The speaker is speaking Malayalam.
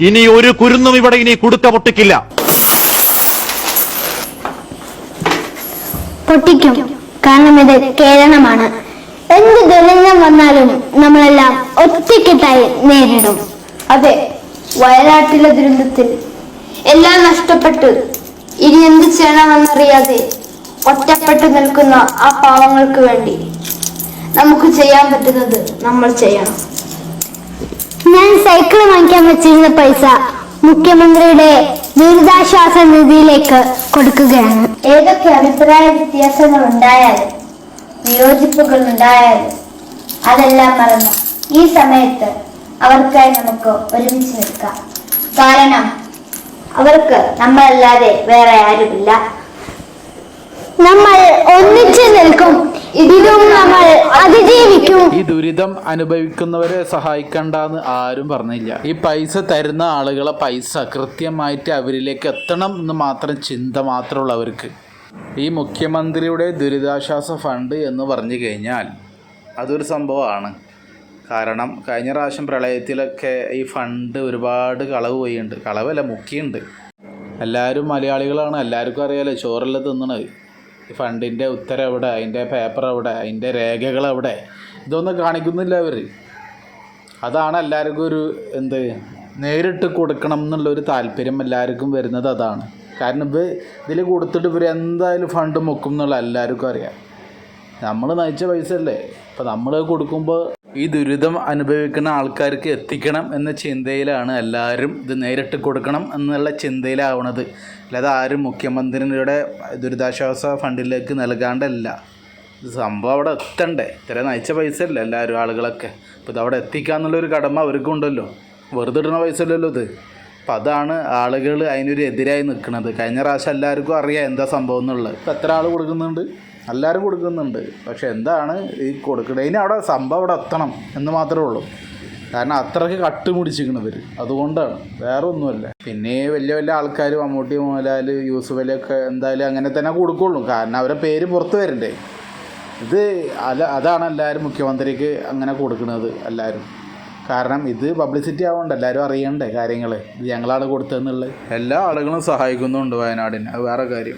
ഇനി ഒരു കുരുന്നും ഇവിടെ ഇനി കുടുക്ക പൊട്ടിക്കില്ല. പൊട്ടിക്കും, കാരണം ഇത് കേരളമാണ്. എന്ത് ദുരന്തം വന്നാലും നമ്മളെല്ലാം ഒറ്റക്കെട്ടായി നേരിടും. അതെ, വയനാട്ടിലെ ദുരന്തത്തിൽ എല്ലാം നഷ്ടപ്പെട്ട് ഇനി എന്ത് ചെയ്യണമെന്നറിയാതെ ഒറ്റപ്പെട്ടു നിൽക്കുന്ന ആ പാവങ്ങൾക്ക് വേണ്ടി നമുക്ക് ചെയ്യാൻ പറ്റുന്നത് നമ്മൾ ചെയ്യണം. ഞാൻ സൈക്കിൾ വാങ്ങിക്കാൻ വെച്ചിരുന്ന പൈസ മുഖ്യമന്ത്രിയുടെ ദുരിതാശ്വാസ നിധിയിലേക്ക് കൊടുക്കുകയാണ്. ഏതൊക്കെ അഭിപ്രായ വ്യത്യാസങ്ങൾ ഉണ്ടായാലും വിയോജിപ്പുകൾ ഉണ്ടായാലും അതെല്ലാം മറന്ന് ഈ സമയത്ത് അവർക്കായി നമുക്ക് ഒരുമിച്ച് നിൽക്കാം. കാരണം അവർക്ക് നമ്മളല്ലാതെ വേറെ ആരുമില്ല. നമ്മൾ ഒന്നിച്ചു നിൽക്കും, ഇതും നമ്മൾ അതിജീവിക്കും. ഈ ദുരിതം അനുഭവിക്കുന്നവരെ സഹായിക്കണ്ടെന്ന് ആരും പറഞ്ഞില്ല. ഈ പൈസ തരുന്ന ആളുകളെ പൈസ കൃത്യമായിട്ട് അവരിലേക്ക് എത്തണം എന്ന് മാത്രം ചിന്ത മാത്രമുള്ളവർക്ക് ഈ മുഖ്യമന്ത്രിയുടെ ദുരിതാശ്വാസ ഫണ്ട് എന്ന് പറഞ്ഞു കഴിഞ്ഞാൽ അതൊരു സംഭവമാണ്. കാരണം കഴിഞ്ഞ പ്രാവശ്യം പ്രളയത്തിലൊക്കെ ഈ ഫണ്ട് ഒരുപാട് കളവ് പോയിട്ടുണ്ട്. കളവല്ല, മുക്കിയുണ്ട്. എല്ലാവരും മലയാളികളാണ്, എല്ലാവർക്കും അറിയാലോ ചോറെല്ലാം തിന്നണത്. ഈ ഫണ്ടിൻ്റെ ഉത്തരം എവിടെ, അതിൻ്റെ പേപ്പർ എവിടെ, അതിൻ്റെ രേഖകൾ എവിടെ, ഇതൊന്നും കാണിക്കുന്നില്ല അവർ. അതാണ് എല്ലാവർക്കും ഒരു നേരിട്ട് കൊടുക്കണം എന്നുള്ളൊരു താല്പര്യം എല്ലാവർക്കും വരുന്നത് അതാണ്. കാരണം ഇതിൽ കൊടുത്തിട്ട് ഇവർ എന്തായാലും ഫണ്ട് മുക്കും എന്നുള്ള എല്ലാവർക്കും അറിയാം. നമ്മൾ നയിച്ച പൈസ അല്ലേ, അപ്പോൾ നമ്മൾ കൊടുക്കുമ്പോൾ ഈ ദുരിതം അനുഭവിക്കുന്ന ആൾക്കാർക്ക് എത്തിക്കണം എന്ന ചിന്തയിലാണ് എല്ലാവരും ഇത് നേരിട്ട് കൊടുക്കണം എന്നുള്ള ചിന്തയിലാവണത്. അല്ലാതെ ആരും മുഖ്യമന്ത്രിയുടെ ദുരിതാശ്വാസ ഫണ്ടിലേക്ക് നൽകാണ്ടല്ല. ഇത് സംഭവം അവിടെ എത്തണ്ടേ, ഇത്ര നയിച്ച പൈസ അല്ലേ എല്ലാവരും ആളുകളൊക്കെ. അപ്പോൾ ഇതവിടെ എത്തിക്കാന്നുള്ളൊരു കടമ അവർക്കുണ്ടല്ലോ, വെറുതെ ഇടുന്ന പൈസ അല്ലല്ലോ ഇത്. അപ്പം അതാണ് ആളുകൾ അതിനൊരു എതിരായി നിൽക്കുന്നത്. കഴിഞ്ഞ പ്രാവശ്യം എല്ലാവർക്കും അറിയാം എന്താ സംഭവം എന്നുള്ളത്. ഇപ്പം എത്ര ആൾ കൊടുക്കുന്നുണ്ട്, എല്ലാവരും കൊടുക്കുന്നുണ്ട്. പക്ഷെ എന്താണ് ഈ കൊടുക്കുന്നത്, ഇനി അവിടെ സംഭവം അവിടെ എത്തണം എന്ന് മാത്രമേ ഉള്ളൂ. കാരണം അത്രയ്ക്ക് കട്ടുമുടിച്ചിരിക്കണവർ, അതുകൊണ്ടാണ്, വേറെ ഒന്നുമല്ല. പിന്നെ വലിയ വലിയ ആൾക്കാർ മമ്മൂട്ടി, മോഹൻലാൽ, യൂസുഫ് അലിയൊക്കെ എന്തായാലും അങ്ങനെ തന്നെ കൊടുക്കുള്ളൂ. കാരണം അവരെ പേര് പുറത്ത് വരണ്ടേ. ഇത് അതാണ് എല്ലാവരും മുഖ്യമന്ത്രിക്ക് അങ്ങനെ കൊടുക്കുന്നത് എല്ലാവരും. കാരണം ഇത് പബ്ലിസിറ്റി ആവുന്നുണ്ട്, എല്ലാവരും അറിയണ്ടേ കാര്യങ്ങൾ, ഇത് ഞങ്ങളാണ് കൊടുത്തതെന്നുള്ളത്. എല്ലാ ആളുകളും സഹായിക്കുന്നുണ്ട് വയനാടിന്, അത് വേറെ കാര്യം.